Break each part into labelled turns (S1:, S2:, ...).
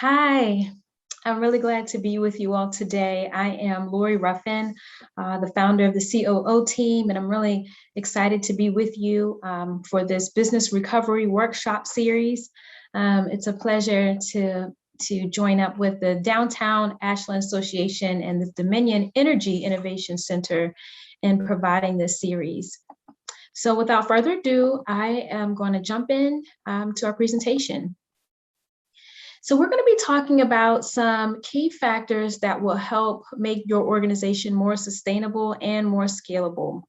S1: Hi, I'm really glad to be with you all today. I am Lori Ruffin, the founder of the COO Team, and I'm really excited to be with you for this business recovery workshop series. It's a pleasure to join up with the Downtown Ashland Association and the Dominion Energy Innovation Center in providing this series. So without further ado, I am going to jump in to our presentation. So we're going to be talking about some key factors that will help make your organization more sustainable and more scalable.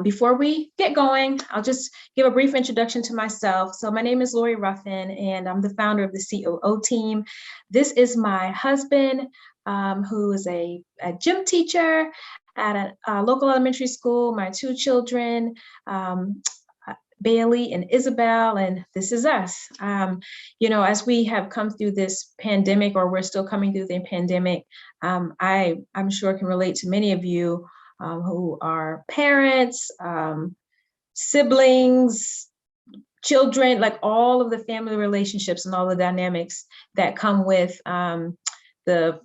S1: Before we get going, I'll just give a brief introduction to myself. So my name is Lori Ruffin, and I'm the founder of the COO Team. This is my husband, who is a gym teacher at a local elementary school, my two children, Bailey and Isabel, and this is us. As we have come through this pandemic, or we're still coming through the pandemic, I'm sure can relate to many of you who are parents, siblings, children, like all of the family relationships and all the dynamics that come with the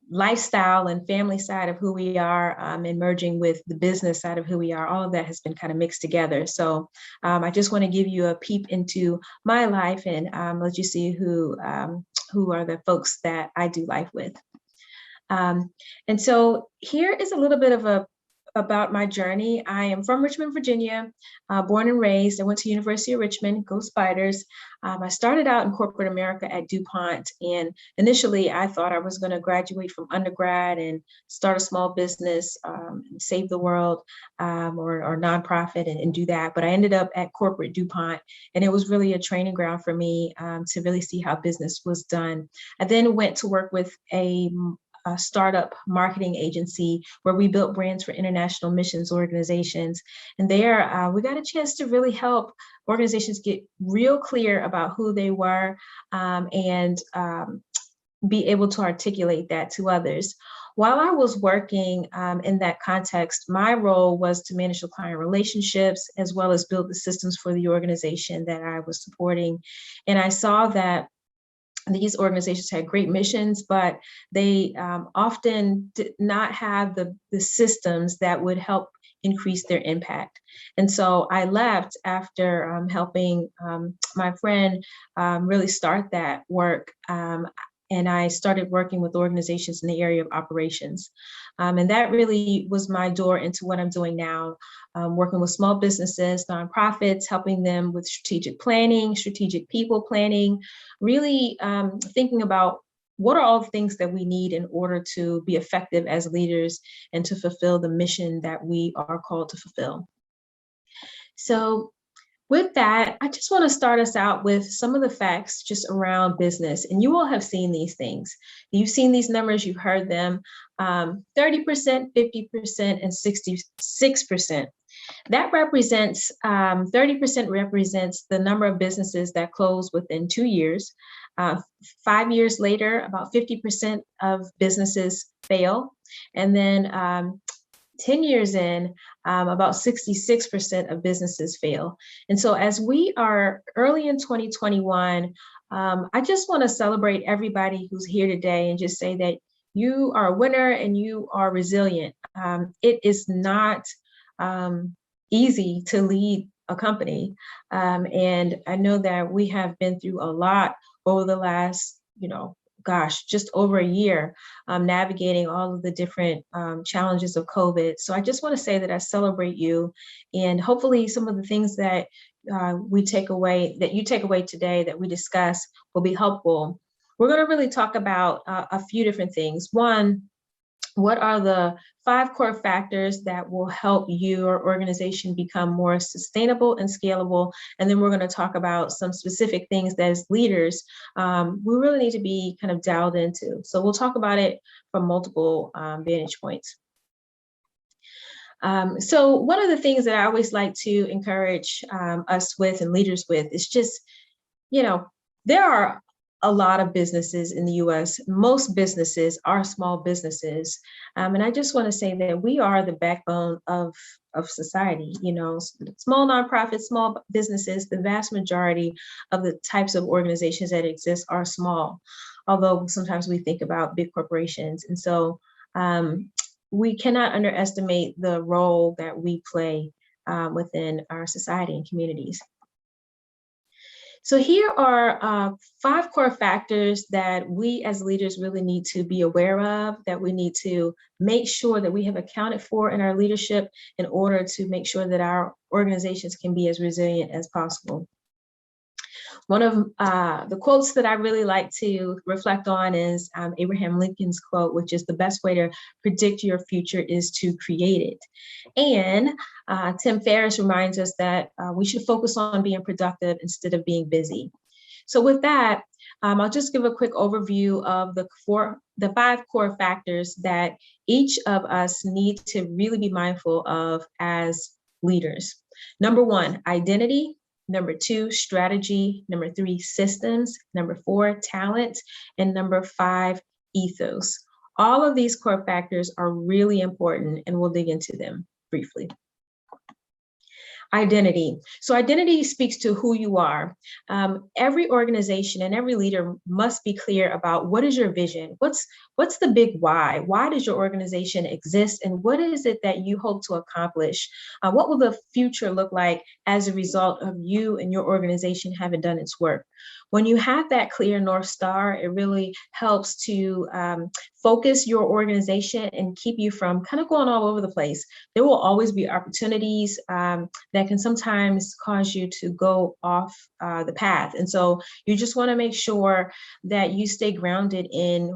S1: lifestyle and family side of who we are, and merging with the business side of who we are. All of that has been kind of mixed together. So I just want to give you a peep into my life and let you see who are the folks that I do life with. And so here is a little bit about my journey. I am from Richmond, Virginia, born and raised. I went to University of Richmond, go Spiders. I started out in corporate America at DuPont. And initially I thought I was gonna graduate from undergrad and start a small business, save the world, or nonprofit and do that. But I ended up at corporate DuPont, and it was really a training ground for me to really see how business was done. I then went to work with a startup marketing agency where we built brands for international missions organizations. And there we got a chance to really help organizations get real clear about who they were and be able to articulate that to others. While I was working in that context, my role was to manage the client relationships as well as build the systems for the organization that I was supporting. And I saw that these organizations had great missions, but they often did not have the systems that would help increase their impact. And so I left after helping my friend really start that work. And I started working with organizations in the area of operations. And that really was my door into what I'm doing now, working with small businesses, nonprofits, helping them with strategic planning, strategic people planning, really thinking about what are all the things that we need in order to be effective as leaders and to fulfill the mission that we are called to fulfill. So with that, I just want to start us out with some of the facts just around business. And you all have seen these things. You've seen these numbers, you've heard them, 30%, 50%, and 66%. That represents, 30% represents the number of businesses that close within 2 years. 5 years later, about 50% of businesses fail. And then 10 years in, about 66% of businesses fail. And so as we are early in 2021, I just want to celebrate everybody who's here today and just say that you are a winner and you are resilient. It is not easy to lead a company. And I know that we have been through a lot over the last, just over a year, navigating all of the different challenges of COVID. So I just want to say that I celebrate you, and hopefully some of the things that you take away today that we discuss will be helpful. We're going to really talk about a few different things. One, what are the 5 core factors that will help your organization become more sustainable and scalable? And then we're going to talk about some specific things that as leaders, we really need to be kind of dialed into. So we'll talk about it from multiple vantage points. So one of the things that I always like to encourage us with and leaders with is just, there are a lot of businesses in the US. Most businesses are small businesses. And I just want to say that we are the backbone of society. You know, small nonprofits, small businesses, the vast majority of the types of organizations that exist are small, although sometimes we think about big corporations. And so we cannot underestimate the role that we play within our society and communities. So here are 5 core factors that we as leaders really need to be aware of, that we need to make sure that we have accounted for in our leadership in order to make sure that our organizations can be as resilient as possible. One of the quotes that I really like to reflect on is Abraham Lincoln's quote, which is, "The best way to predict your future is to create it." And Tim Ferriss reminds us that we should focus on being productive instead of being busy. So with that, I'll just give a quick overview of the 5 core factors that each of us need to really be mindful of as leaders. Number 1, identity. Number 2, strategy. Number 3, systems. Number 4, talent. And number 5, ethos. All of these core factors are really important, and we'll dig into them briefly. Identity. So identity speaks to who you are. Every organization and every leader must be clear about what is your vision? What's the big why? Why does your organization exist? And what is it that you hope to accomplish? What will the future look like as a result of you and your organization having done its work? When you have that clear North Star, it really helps to focus your organization and keep you from kind of going all over the place. There will always be opportunities that can sometimes cause you to go off the path. And so you just want to make sure that you stay grounded in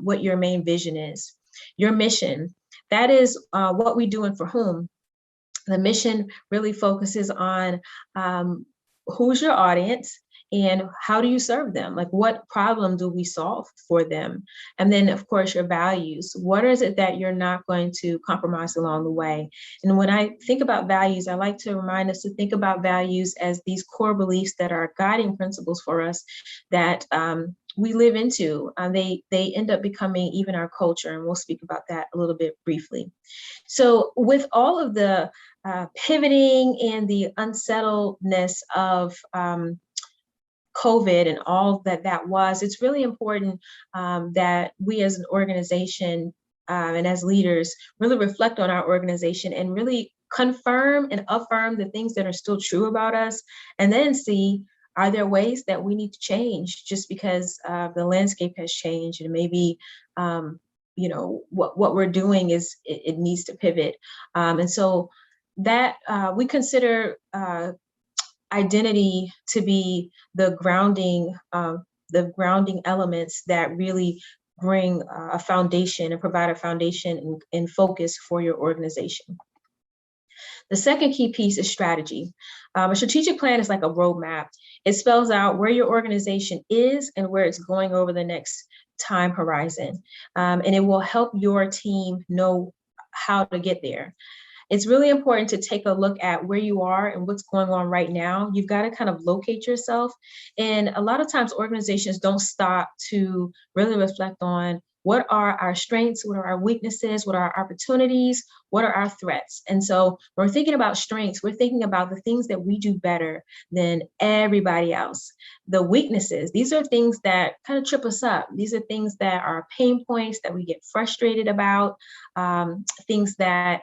S1: what your main vision is. Your mission, that is what we do and for whom. The mission really focuses on who's your audience, and how do you serve them? Like, what problem do we solve for them? And then, of course, your values. What is it that you're not going to compromise along the way? And when I think about values, I like to remind us to think about values as these core beliefs that are guiding principles for us that we live into. They end up becoming even our culture, and we'll speak about that a little bit briefly. So with all of the pivoting and the unsettledness of COVID and all that was, it's really important that we as an organization and as leaders really reflect on our organization and really confirm and affirm the things that are still true about us, and then see, are there ways that we need to change just because the landscape has changed, and maybe you know what we're doing is it needs to pivot. And so that we consider identity to be the grounding elements that really bring a foundation and provide a foundation and focus for your organization. The second key piece is strategy. A strategic plan is like a roadmap. It spells out where your organization is and where it's going over the next time horizon. And it will help your team know how to get there. It's really important to take a look at where you are and what's going on right now. You've got to kind of locate yourself. And a lot of times organizations don't stop to really reflect on what are our strengths, what are our weaknesses, what are our opportunities, what are our threats. And so when we're thinking about strengths, we're thinking about the things that we do better than everybody else. The weaknesses, these are things that kind of trip us up. These are things that are pain points that we get frustrated about, things that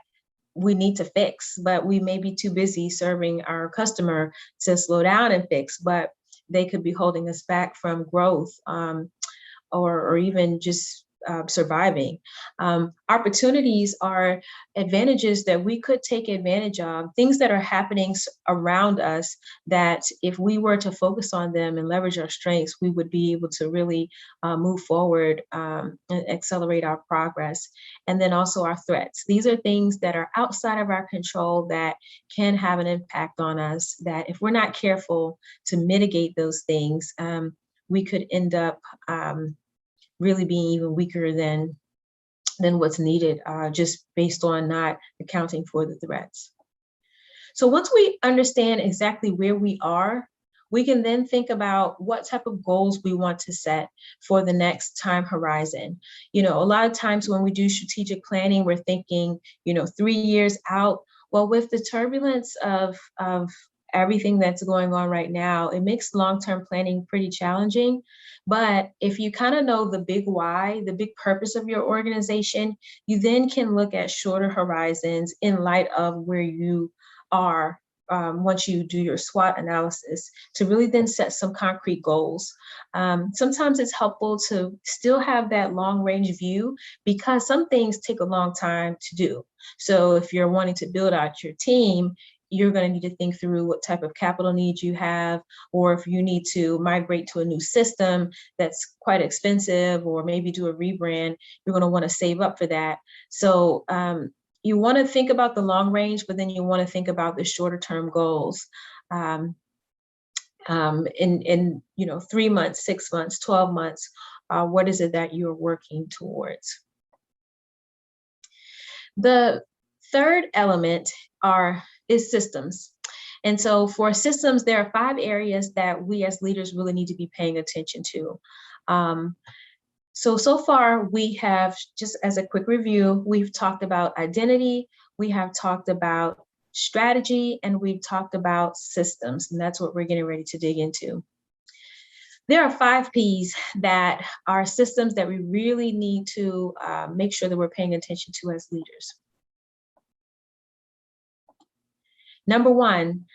S1: we need to fix, but we may be too busy serving our customer to slow down and fix, but they could be holding us back from growth or even just surviving. Opportunities are advantages that we could take advantage of, things that are happening around us that if we were to focus on them and leverage our strengths, we would be able to really move forward and accelerate our progress. And then also our threats. These are things that are outside of our control that can have an impact on us, that if we're not careful to mitigate those things, we could end up really being even weaker than what's needed, just based on not accounting for the threats. So once we understand exactly where we are, we can then think about what type of goals we want to set for the next time horizon. A lot of times when we do strategic planning, we're thinking, 3 years out. Well, with the turbulence of everything that's going on right now, it makes long-term planning pretty challenging. But if you kind of know the big why, the big purpose of your organization, you then can look at shorter horizons in light of where you are once you do your SWOT analysis, to really then set some concrete goals. Sometimes it's helpful to still have that long range view, because some things take a long time to do. So if you're wanting to build out your team, you're going to need to think through what type of capital needs you have, or if you need to migrate to a new system that's quite expensive, or maybe do a rebrand, you're going to want to save up for that. So you want to think about the long range, but then you want to think about the shorter term goals in 3 months, 6 months, 12 months. What is it that you're working towards? The third element is systems. And so for systems, there are 5 areas that we as leaders really need to be paying attention to. So far we have, just as a quick review, we've talked about identity, we have talked about strategy, and we've talked about systems, and that's what we're getting ready to dig into. There are 5 P's that are systems that we really need to make sure that we're paying attention to as leaders. Number 1,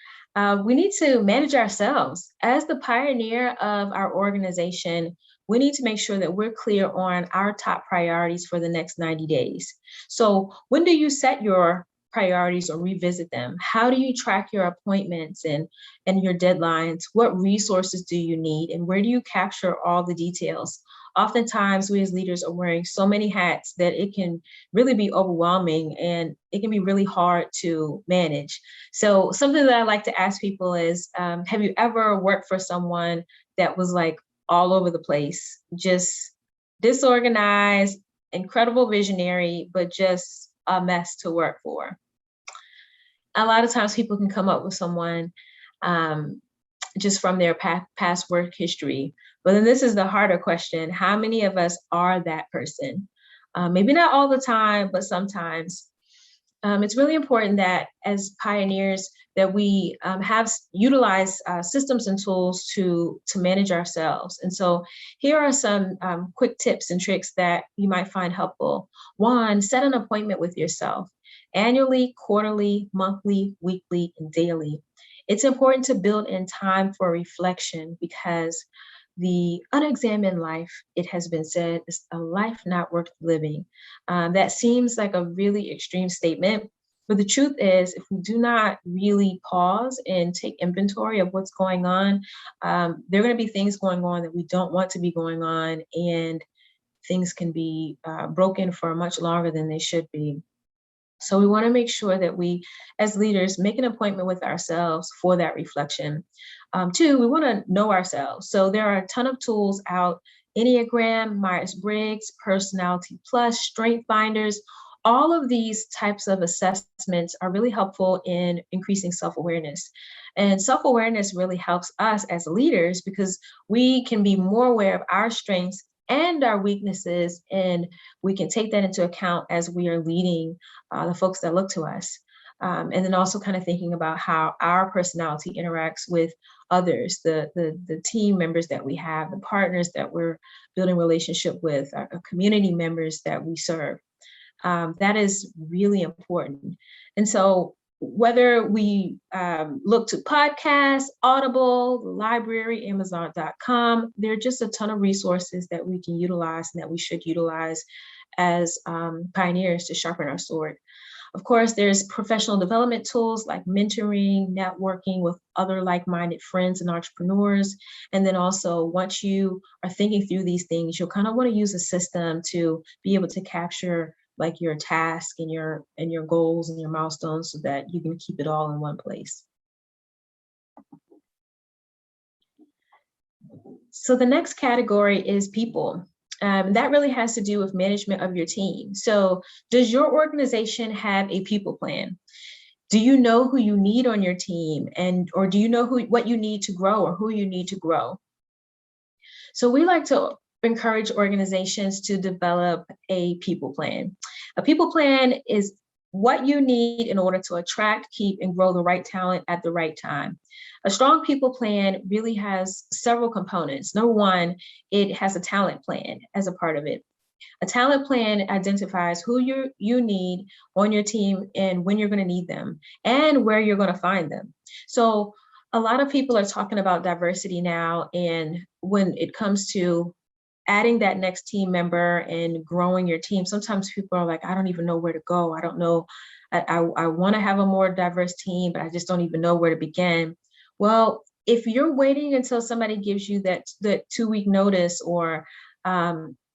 S1: we need to manage ourselves. As the pioneer of our organization, we need to make sure that we're clear on our top priorities for the next 90 days. So when do you set your priorities or revisit them? How do you track your appointments and your deadlines? What resources do you need? And where do you capture all the details? Oftentimes, we as leaders are wearing so many hats that it can really be overwhelming, and it can be really hard to manage. So something that I like to ask people is, have you ever worked for someone that was like all over the place, just disorganized, incredible visionary, but just a mess to work for? A lot of times people can come up with someone just from their past work history. But then this is the harder question: how many of us are that person? Maybe not all the time, but sometimes. It's really important that as pioneers that we utilize systems and tools to manage ourselves. And so here are some quick tips and tricks that you might find helpful. 1, set an appointment with yourself, annually, quarterly, monthly, weekly, and daily. It's important to build in time for reflection, because the unexamined life, it has been said, is a life not worth living. That seems like a really extreme statement, but the truth is, if we do not really pause and take inventory of what's going on, there are going to be things going on that we don't want to be going on, and things can be broken for much longer than they should be. So we want to make sure that we, as leaders, make an appointment with ourselves for that reflection. 2, we want to know ourselves. So there are a ton of tools out: Enneagram, Myers-Briggs, Personality Plus, Strength Finders. All of these types of assessments are really helpful in increasing self-awareness. And self-awareness really helps us as leaders, because we can be more aware of our strengths and our weaknesses, and we can take that into account as we are leading the folks that look to us. And then also kind of thinking about how our personality interacts with others, the team members that we have, the partners that we're building relationship with, our community members that we serve. That is really important. And so whether we look to podcasts, Audible, the library, Amazon.com, there are just a ton of resources that we can utilize and that we should utilize as pioneers to sharpen our sword. Of course, there's professional development tools like mentoring, networking with other like-minded friends and entrepreneurs. And then also, once you are thinking through these things, you'll kind of want to use a system to be able to capture like your task and your goals and your milestones, so that you can keep it all in one place. So the next category is people. That really has to do with management of your team. So does your organization have a people plan? Do you know who you need on your team, or do you know what you need to grow or who you need to grow? So we like to encourage organizations to develop a people plan. A people plan is what you need in order to attract, keep, and grow the right talent at the right time. A strong people plan really has several components. Number one, it has a talent plan as a part of it. A talent plan identifies who you need on your team and when you're going to need them and where you're going to find them. So a lot of people are talking about diversity now, and when it comes to adding that next team member and growing your team, sometimes people are like, I don't even know where to go. I don't know. I want to have a more diverse team, but I just don't even know where to begin. Well, if you're waiting until somebody gives you that 2-week notice, or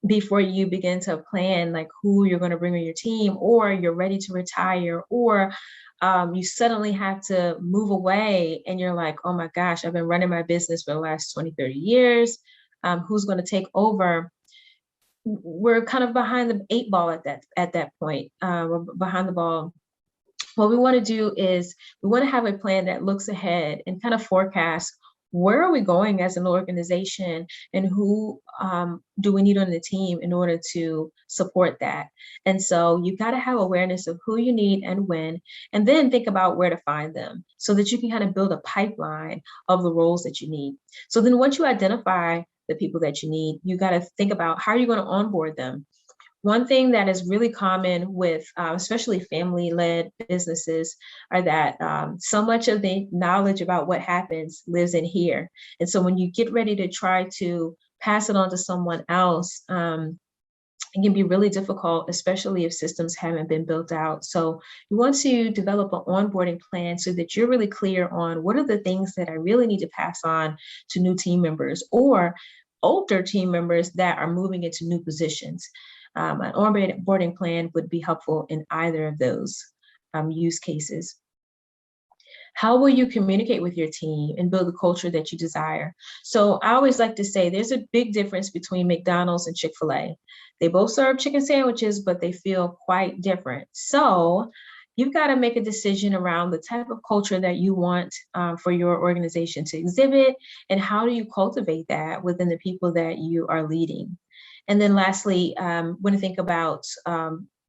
S1: before you begin to plan like who you're going to bring on your team, or you're ready to retire, or you suddenly have to move away and you're like, oh my gosh, I've been running my business for the last 20, 30 years. Who's going to take over? We're kind of behind the 8 ball at that point. We're behind the ball. What we want to do is we want to have a plan that looks ahead and kind of forecasts where are we going as an organization, and who do we need on the team in order to support that. And so you've got to have awareness of who you need and when, and then think about where to find them so that you can kind of build a pipeline of the roles that you need. So then once you identify the people that you need, you got to think about how are you going to onboard them. One thing that is really common with especially family-led businesses are that so much of the knowledge about what happens lives in here. And so when you get ready to try to pass it on to someone else, it can be really difficult, especially if systems haven't been built out. So you want to develop an onboarding plan so that you're really clear on what are the things that I really need to pass on to new team members or older team members that are moving into new positions. An onboarding plan would be helpful in either of those use cases. How will you communicate with your team and build the culture that you desire? So I always like to say there's a big difference between McDonald's and Chick-fil-A. They both serve chicken sandwiches, but they feel quite different. So you've got to make a decision around the type of culture that you want for your organization to exhibit, and how do you cultivate that within the people that you are leading. And then lastly, when I think about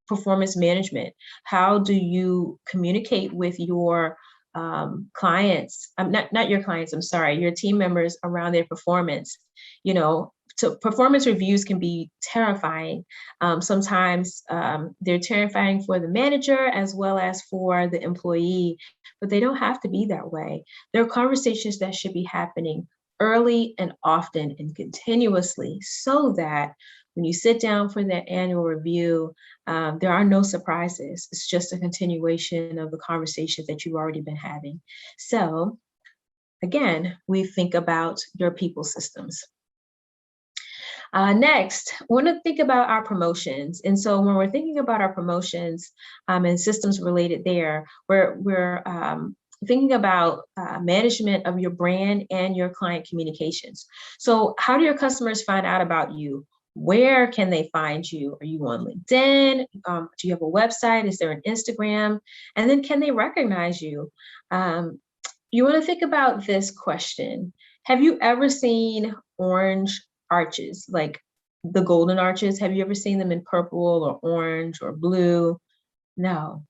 S1: performance management, how do you communicate with your clients, not your clients, I'm sorry, your team members around their performance? You know, so performance reviews can be terrifying. Sometimes they're terrifying for the manager as well as for the employee, but they don't have to be that way. There are conversations that should be happening early and often and continuously, so that when you sit down for that annual review, there are no surprises. It's just a continuation of the conversations that you've already been having. So again, we think about your people systems. Next, I want to think about our promotions. And so when we're thinking about our promotions and systems related there, we're thinking about management of your brand and your client communications. So how do your customers find out about you? Where can they find you? Are you on LinkedIn? Do you have a website? Is there an Instagram? And then can they recognize you? You want to think about this question. Have you ever seen orange arches, like the golden arches? Have you ever seen them in purple or orange or blue? No.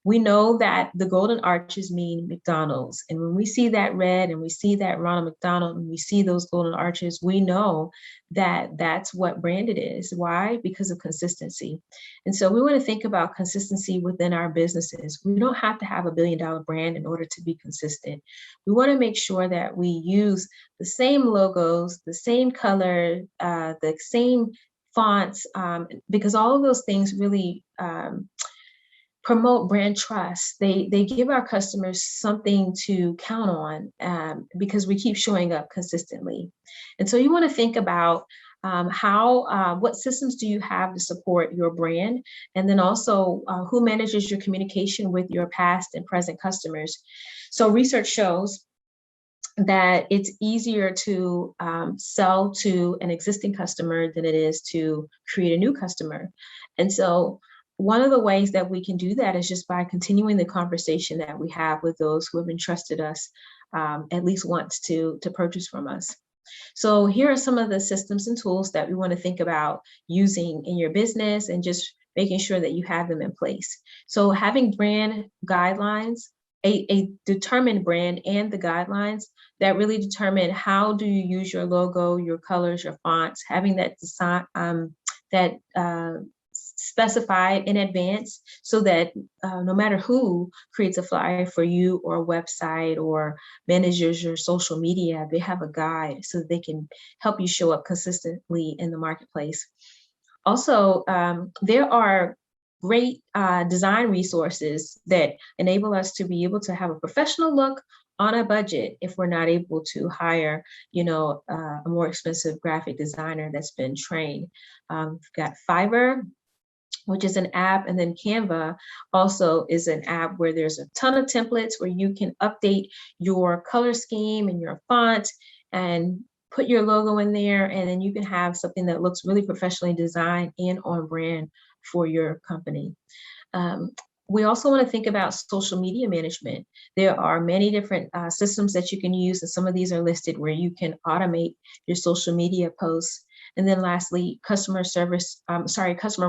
S1: We know that the golden arches mean McDonald's. And when we see that red and we see that Ronald McDonald and we see those golden arches, we know that that's what brand it is. Why? Because of consistency. And so we want to think about consistency within our businesses. We don't have to have $1 billion brand in order to be consistent. We want to make sure that we use the same logos, the same color, the same fonts, because all of those things really promote brand trust. They give our customers something to count on because we keep showing up consistently. And so you want to think about what systems do you have to support your brand? And then also who manages your communication with your past and present customers? So research shows that it's easier to sell to an existing customer than it is to create a new customer. And so one of the ways that we can do that is just by continuing the conversation that we have with those who have entrusted us at least once to purchase from us. So here are some of the systems and tools that we want to think about using in your business and just making sure that you have them in place. So having brand guidelines, a determined brand and the guidelines that really determine how do you use your logo, your colors, your fonts, having that design, specified in advance so that no matter who creates a flyer for you or a website or manages your social media, they have a guide so that they can help you show up consistently in the marketplace. Also, there are great design resources that enable us to be able to have a professional look on a budget if we're not able to hire, a more expensive graphic designer that's been trained. We've got Fiverr, which is an app, and then Canva also is an app where there's a ton of templates where you can update your color scheme and your font and put your logo in there, and then you can have something that looks really professionally designed and on brand for your company. We also want to think about social media management. There are many different systems that you can use, and some of these are listed where you can automate your social media posts. And then lastly, customer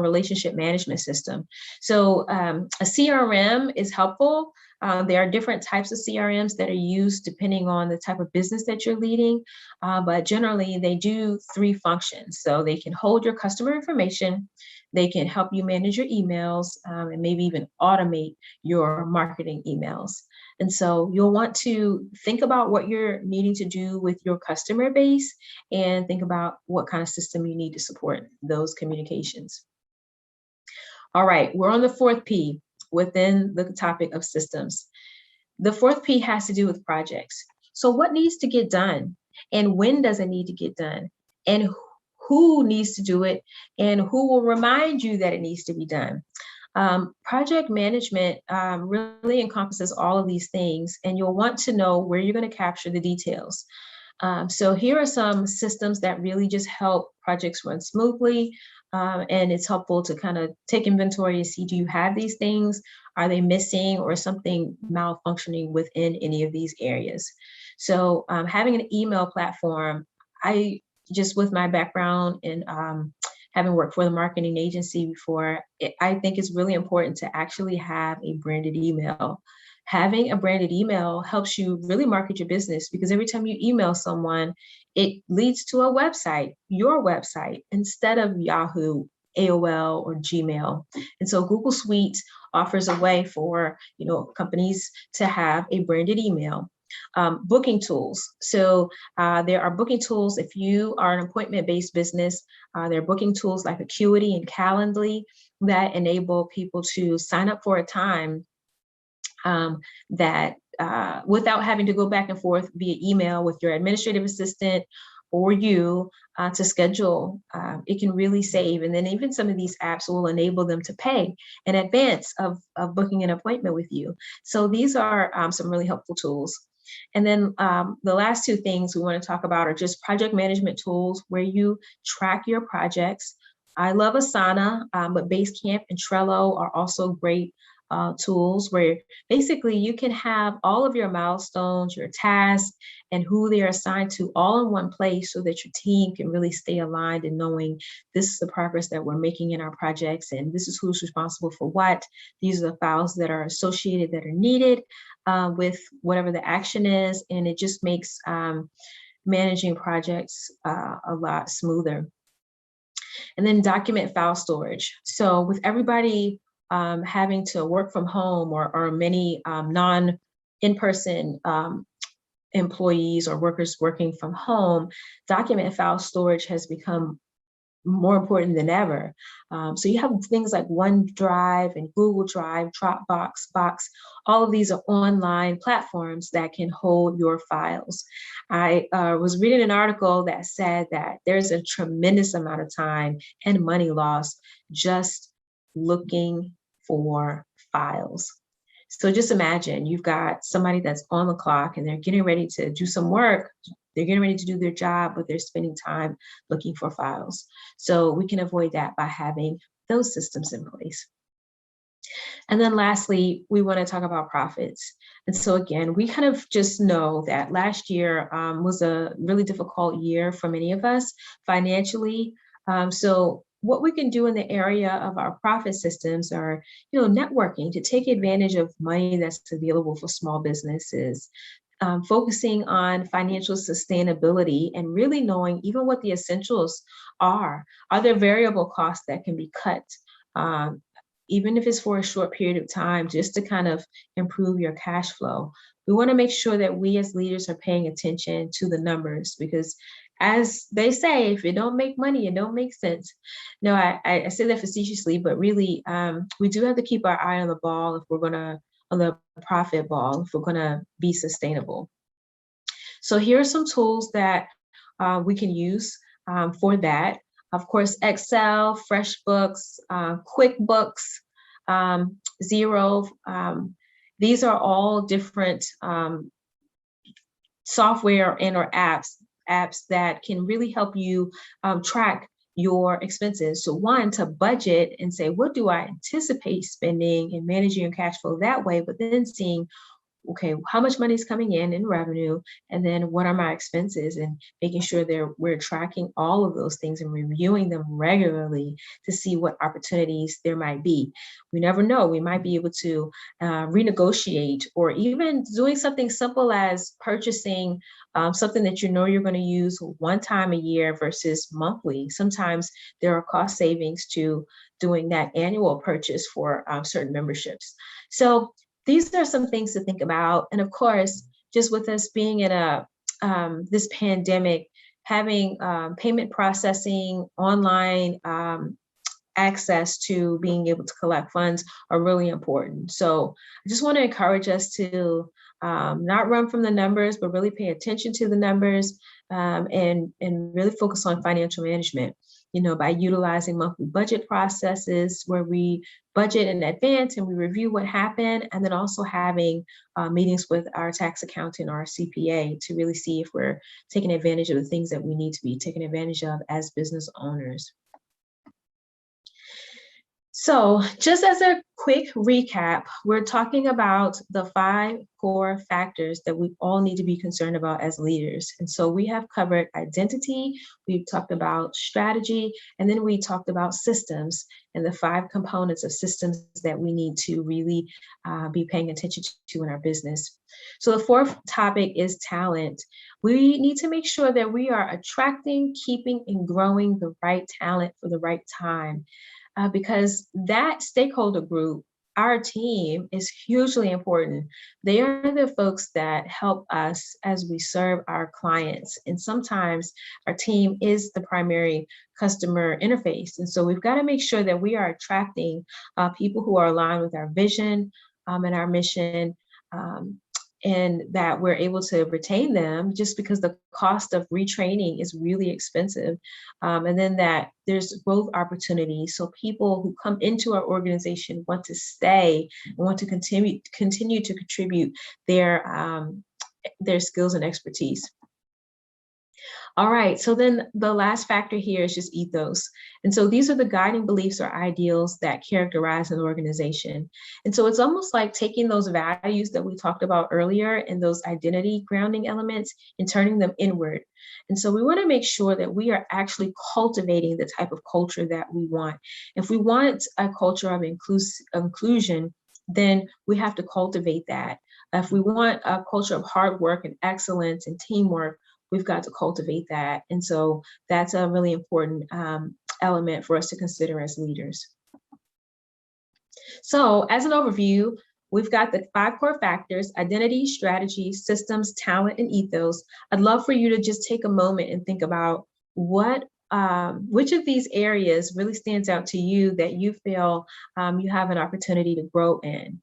S1: relationship management system. So a CRM is helpful. There are different types of CRMs that are used depending on the type of business that you're leading, but generally they do three functions. So they can hold your customer information, they can help you manage your emails, and maybe even automate your marketing emails. And so you'll want to think about what you're needing to do with your customer base and think about what kind of system you need to support those communications. All right, we're on the fourth P within the topic of systems. The fourth P has to do with projects. So what needs to get done and when does it need to get done? And who needs to do it and who will remind you that it needs to be done? Project management really encompasses all of these things, and you'll want to know where you're going to capture the details. So here are some systems that really just help projects run smoothly, and it's helpful to kind of take inventory and see, do you have these things? Are they missing or something malfunctioning within any of these areas? So having an email platform, just with my background in having worked for the marketing agency before, I think it's really important to actually have a branded email. Having a branded email helps you really market your business because every time you email someone, it leads to a website, your website, instead of Yahoo, AOL, or Gmail. And so Google Suite offers a way for companies to have a branded email. Booking tools. So there are booking tools if you are an appointment-based business. There are booking tools like Acuity and Calendly that enable people to sign up for a time that without having to go back and forth via email with your administrative assistant or you to schedule. It can really save. And then even some of these apps will enable them to pay in advance of booking an appointment with you. So these are some really helpful tools. And then the last two things we want to talk about are just project management tools where you track your projects. I love Asana, but Basecamp and Trello are also great tools where basically you can have all of your milestones, your tasks, and who they are assigned to all in one place so that your team can really stay aligned in knowing this is the progress that we're making in our projects and this is who's responsible for what. These are the files that are associated that are needed with whatever the action is, and it just makes managing projects a lot smoother. And then document file storage. So with everybody having to work from home or many non-in-person employees or workers working from home, document file storage has become more important than ever. So you have things like OneDrive and Google Drive, Dropbox, Box. All of these are online platforms that can hold your files. I was reading an article that said that there's a tremendous amount of time and money lost just looking for files. So just imagine you've got somebody that's on the clock and they're getting ready to do some work. They're getting ready to do their job, but they're spending time looking for files. So we can avoid that by having those systems in place. And then lastly, we want to talk about profits. And so again, we kind of just know that last year was a really difficult year for many of us financially. So what we can do in the area of our profit systems are, networking to take advantage of money that's available for small businesses, focusing on financial sustainability and really knowing even what the essentials are. Are there variable costs that can be cut? Um, Even if it's for a short period of time, just to kind of improve your cash flow. We want to make sure that we as leaders are paying attention to the numbers, because as they say, if it don't make money, it don't make sense. No, I say that facetiously, but really, we do have to keep our eye on the ball if we're going to, on the profit ball, if we're going to be sustainable. So here are some tools that we can use for that. Of course, Excel, FreshBooks, QuickBooks, Xero. These are all different software and or apps that can really help you track your expenses. So one, to budget and say, what do I anticipate spending, and managing your cash flow that way, but then seeing, okay, how much money is coming in revenue, and then what are my expenses, and making sure we're tracking all of those things and reviewing them regularly to see what opportunities there might be. We never know, we might be able to renegotiate, or even doing something simple as purchasing something that you're going to use one time a year versus monthly. Sometimes there are cost savings to doing that annual purchase for certain memberships. So these are some things to think about. And of course, just with us being in this pandemic, having payment processing, online access to being able to collect funds are really important. So I just want to encourage us to not run from the numbers, but really pay attention to the numbers, and really focus on financial management, by utilizing monthly budget processes where we budget in advance and we review what happened, and then also having meetings with our tax accountant or our CPA to really see if we're taking advantage of the things that we need to be taking advantage of as business owners. So just as a quick recap, we're talking about the 5 core factors that we all need to be concerned about as leaders. And so we have covered identity, we've talked about strategy, and then we talked about systems and the 5 components of systems that we need to really be paying attention to in our business. So the 4th topic is talent. We need to make sure that we are attracting, keeping, and growing the right talent for the right time. Because that stakeholder group, our team, is hugely important. They are the folks that help us as we serve our clients. And sometimes our team is the primary customer interface. And so we've got to make sure that we are attracting people who are aligned with our vision and our mission. And that we're able to retain them, just because the cost of retraining is really expensive. And then that there's growth opportunities. So people who come into our organization want to stay and want to continue to contribute their skills and expertise. All right, so then the last factor here is just ethos. And so these are the guiding beliefs or ideals that characterize an organization. And so it's almost like taking those values that we talked about earlier and those identity grounding elements and turning them inward. And so we want to make sure that we are actually cultivating the type of culture that we want. If we want a culture of inclusion, then we have to cultivate that. If we want a culture of hard work and excellence and teamwork, we've got to cultivate that. And so that's a really important element for us to consider as leaders. So as an overview, we've got the 5 core factors: identity, strategy, systems, talent, and ethos. I'd love for you to just take a moment and think about which of these areas really stands out to you that you feel you have an opportunity to grow in.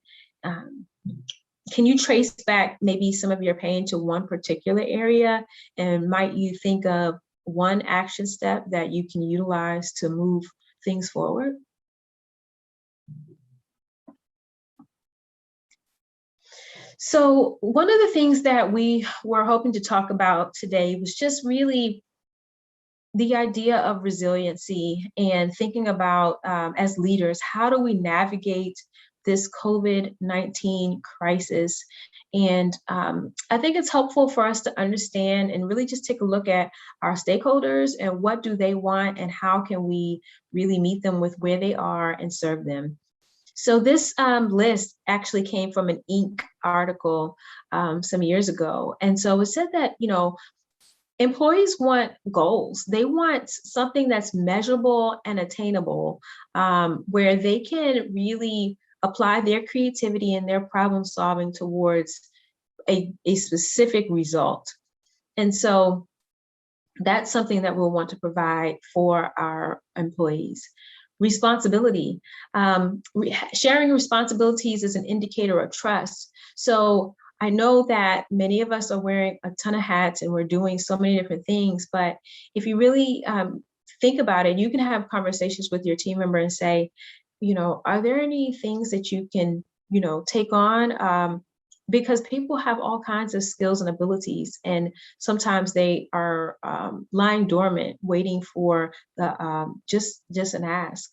S1: Can you trace back maybe some of your pain to one particular area? And might you think of one action step that you can utilize to move things forward? So one of the things that we were hoping to talk about today was just really the idea of resiliency and thinking about, as leaders, how do we navigate this COVID-19 crisis. And I think it's helpful for us to understand and really just take a look at our stakeholders and what do they want and how can we really meet them with where they are and serve them. So this list actually came from an Inc. article some years ago. And so it said that, employees want goals. They want something that's measurable and attainable, where they can really apply their creativity and their problem solving towards a specific result. And so that's something that we'll want to provide for our employees. Responsibility. Sharing responsibilities is an indicator of trust. So I know that many of us are wearing a ton of hats and we're doing so many different things, but if you really think about it, you can have conversations with your team member and say, are there any things that you can, take on? Because people have all kinds of skills and abilities, and sometimes they are lying dormant, waiting for the just an ask.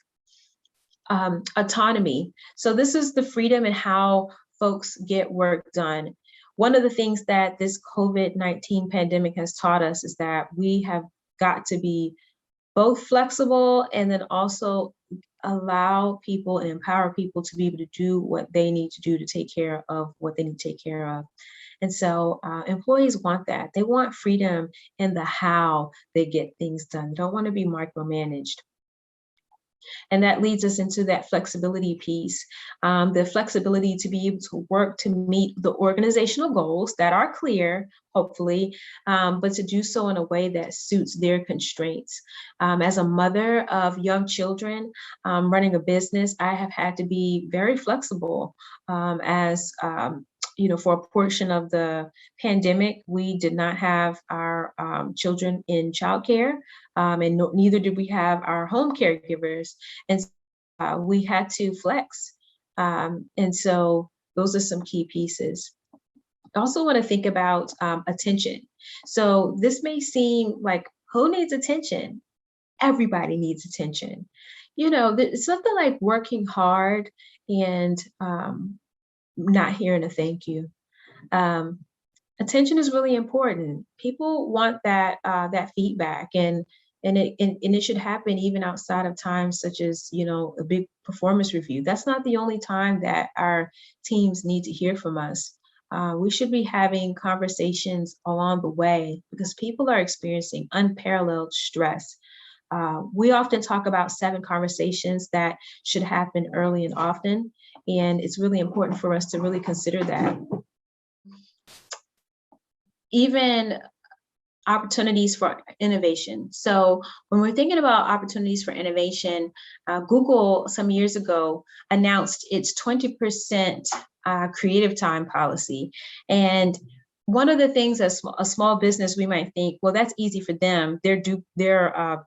S1: Autonomy. So this is the freedom in how folks get work done. One of the things that this COVID-19 pandemic has taught us is that we have got to be both flexible and then also allow people and empower people to be able to do what they need to do to take care of what they need to take care of. And so employees want that. They want freedom in the how they get things done. They don't want to be micromanaged. And that leads us into that flexibility piece, the flexibility to be able to work to meet the organizational goals that are clear, hopefully, but to do so in a way that suits their constraints. As a mother of young children running a business, I have had to be very flexible for a portion of the pandemic, we did not have our children in childcare, and neither did we have our home caregivers. And we had to flex. And so those are some key pieces. I also want to think about attention. So this may seem like, who needs attention? Everybody needs attention. It's something like working hard and not hearing a thank you. Attention is really important. People want that feedback, and it should happen even outside of times such as a big performance review. That's not the only time that our teams need to hear from us. We should be having conversations along the way because people are experiencing unparalleled stress. We often talk about 7 conversations that should happen early and often, and it's really important for us to really consider that. Even opportunities for innovation. So when we're thinking about opportunities for innovation, Google some years ago announced its 20% creative time policy. And one of the things as a small business, we might think, well, that's easy for them. They're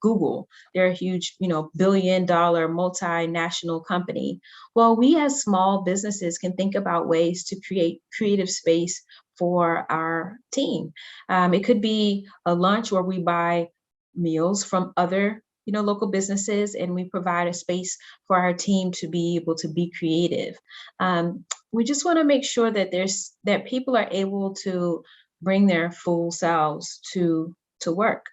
S1: Google. They're a huge, billion-dollar multinational company. Well, we as small businesses can think about ways to create creative space for our team. It could be a lunch where we buy meals from other local businesses, and we provide a space for our team to be able to be creative. We just want to make sure that people are able to bring their full selves to work,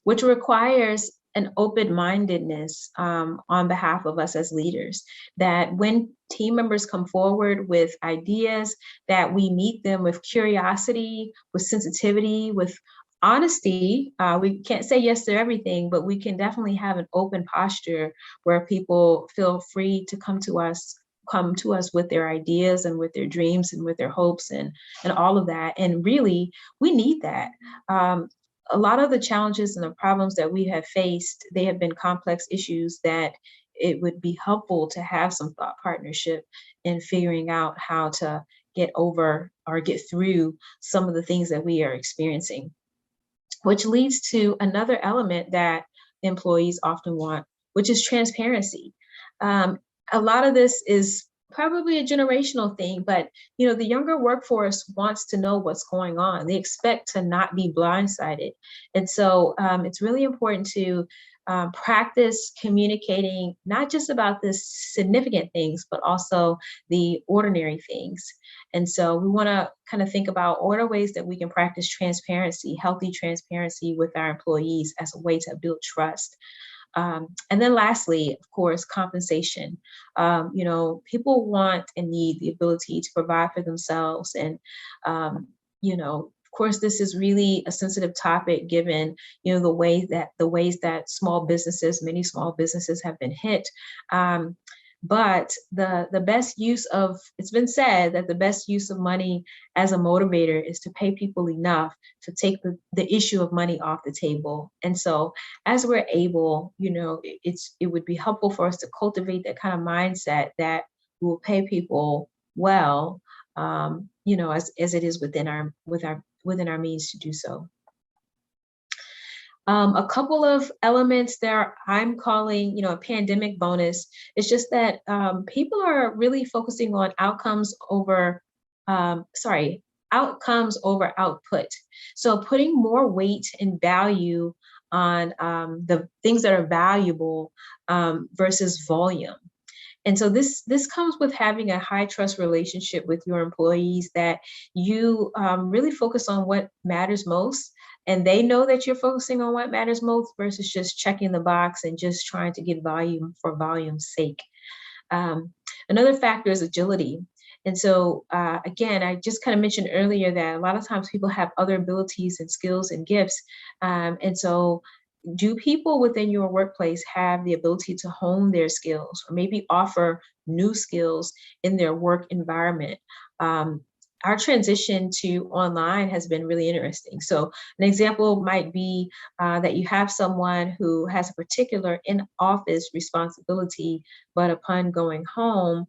S1: which requires an open-mindedness on behalf of us as leaders, that when team members come forward with ideas, that we meet them with curiosity, with sensitivity, with honesty. We can't say yes to everything, but we can definitely have an open posture where people feel free to come to us with their ideas and with their dreams and with their hopes and all of that. And really, we need that. A lot of the challenges and the problems that we have faced, they have been complex issues that it would be helpful to have some thought partnership in figuring out how to get over or get through some of the things that we are experiencing. Which leads to another element that employees often want, which is transparency. A lot of this is probably a generational thing, but you know, the younger workforce wants to know what's going on. They expect to not be blindsided. And so it's really important to practice communicating, not just about the significant things, but also the ordinary things. And so we want to kind of think about what are ways that we can practice transparency, healthy transparency with our employees as a way to build trust. And then lastly, of course, compensation. You know, people want and need the ability to provide for themselves. And, you know, of course, this is really a sensitive topic given, you know, the ways that many small businesses have been hit. But the best use of, it's been said that the best use of money as a motivator is to pay people enough to take the issue of money off the table. And so as we're able, you know, it would be helpful for us to cultivate that kind of mindset that will pay people well, you know, as it is within our means to do so. A couple of elements there I'm calling, you know, a pandemic bonus. It's just that people are really focusing on outcomes over output. So putting more weight and value on the things that are valuable versus volume. And so this comes with having a high trust relationship with your employees, that you really focus on what matters most, and they know that you're focusing on what matters most versus just checking the box and just trying to get volume for volume's sake. Another factor is agility. And so again, I just kind of mentioned earlier that a lot of times people have other abilities and skills and gifts. And so do people within your workplace have the ability to hone their skills or maybe offer new skills in their work environment? Our transition to online has been really interesting. So an example might be that you have someone who has a particular in-office responsibility, but upon going home,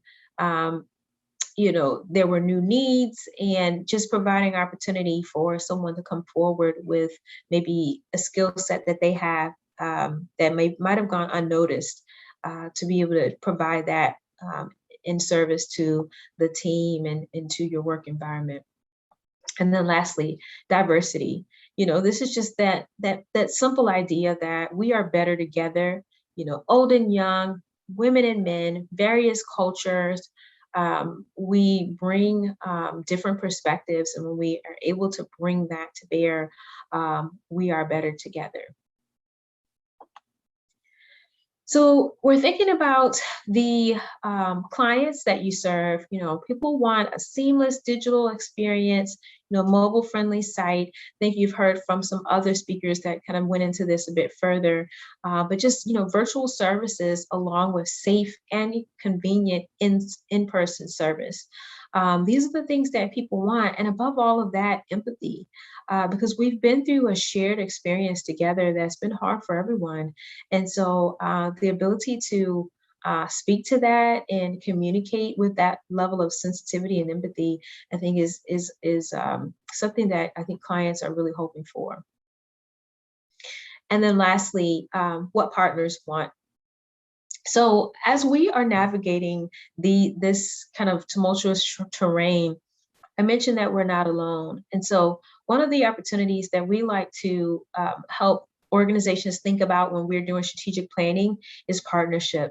S1: you know, there were new needs, and just providing opportunity for someone to come forward with maybe a skill set that they have that might have gone unnoticed, to be able to provide that in service to the team and to your work environment. And then lastly, diversity. You know, this is just that simple idea that we are better together, you know, old and young, women and men, various cultures. We bring different perspectives, and when we are able to bring that to bear, we are better together. So we're thinking about the clients that you serve. You know, people want a seamless digital experience, you know, mobile-friendly site. I think you've heard from some other speakers that kind of went into this a bit further, but just, you know, virtual services along with safe and convenient in-person service. These are the things that people want, and above all of that, empathy, because we've been through a shared experience together that's been hard for everyone. And so the ability to speak to that and communicate with that level of sensitivity and empathy, I think is something that I think clients are really hoping for. And then lastly, what partners want. So as we are navigating this kind of tumultuous terrain, I mentioned that we're not alone. And so one of the opportunities that we like to help organizations think about when we're doing strategic planning is partnership.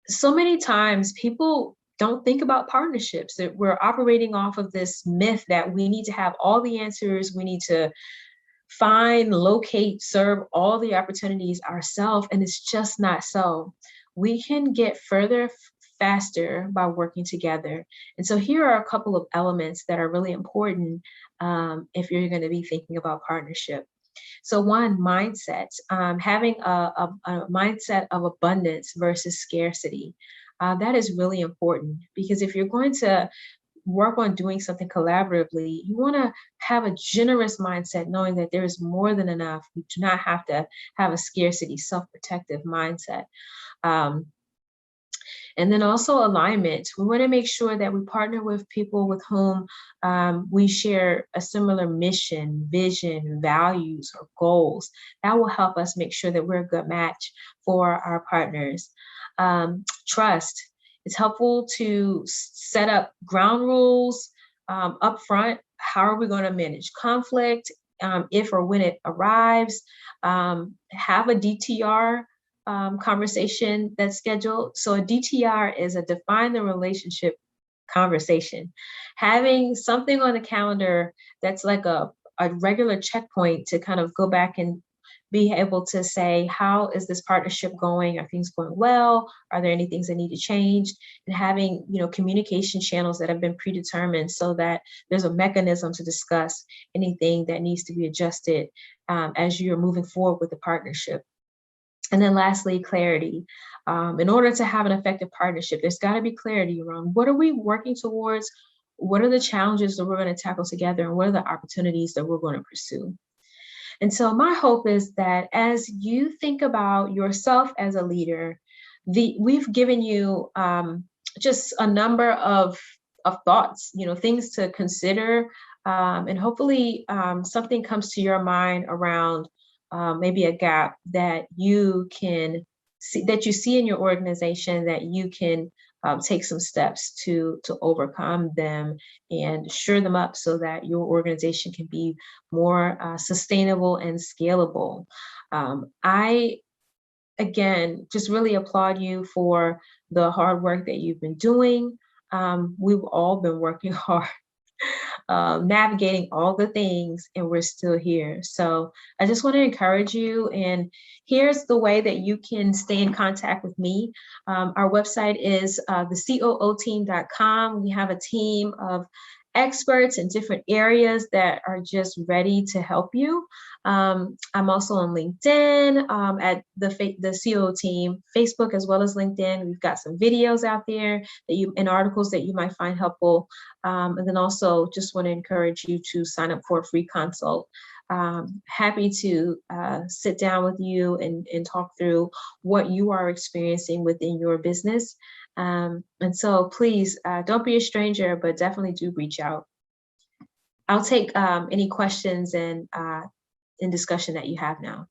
S1: So many times people don't think about partnerships, that we're operating off of this myth that we need to have all the answers, we need to find, locate, serve all the opportunities ourselves, and it's just not so. We can get further faster by working together. And so here are a couple of elements that are really important if you're going to be thinking about partnership. So one, mindset, having a mindset of abundance versus scarcity. That is really important, because if you're going to work on doing something collaboratively, you want to have a generous mindset, knowing that there is more than enough. You do not have to have a scarcity, self-protective mindset. And then also alignment. We want to make sure that we partner with people with whom we share a similar mission, vision, values, or goals. That will help us make sure that we're a good match for our partners. Trust. It's helpful to set up ground rules up front. How are we going to manage conflict if or when it arrives? Have a DTR conversation that's scheduled. So a DTR is a define the relationship conversation. Having something on the calendar that's like a regular checkpoint to kind of go back and be able to say, how is this partnership going? Are things going well? Are there any things that need to change? And having, communication channels that have been predetermined so that there's a mechanism to discuss anything that needs to be adjusted as you're moving forward with the partnership. And then lastly, clarity. In order to have an effective partnership, there's got to be clarity around what are we working towards? What are the challenges that we're going to tackle together? And what are the opportunities that we're going to pursue? And so my hope is that as you think about yourself as a leader, we've given you just a number of thoughts, things to consider. And hopefully something comes to your mind around maybe a gap that you can see, that you see in your organization, that you can take some steps to overcome them and shore them up so that your organization can be more sustainable and scalable. I, again, just really applaud you for the hard work that you've been doing. We've all been working hard, navigating all the things, and we're still here. So I just want to encourage you. And here's the way that you can stay in contact with me. Our website is the COOteam.com. We have a team of experts in different areas that are just ready to help you. I'm also on LinkedIn at the COO Team, Facebook as well as LinkedIn. We've got some videos out there and articles that you might find helpful. And then also just want to encourage you to sign up for a free consult. Happy to sit down with you and talk through what you are experiencing within your business. And so please don't be a stranger, but definitely do reach out. I'll take any questions and in discussion that you have now.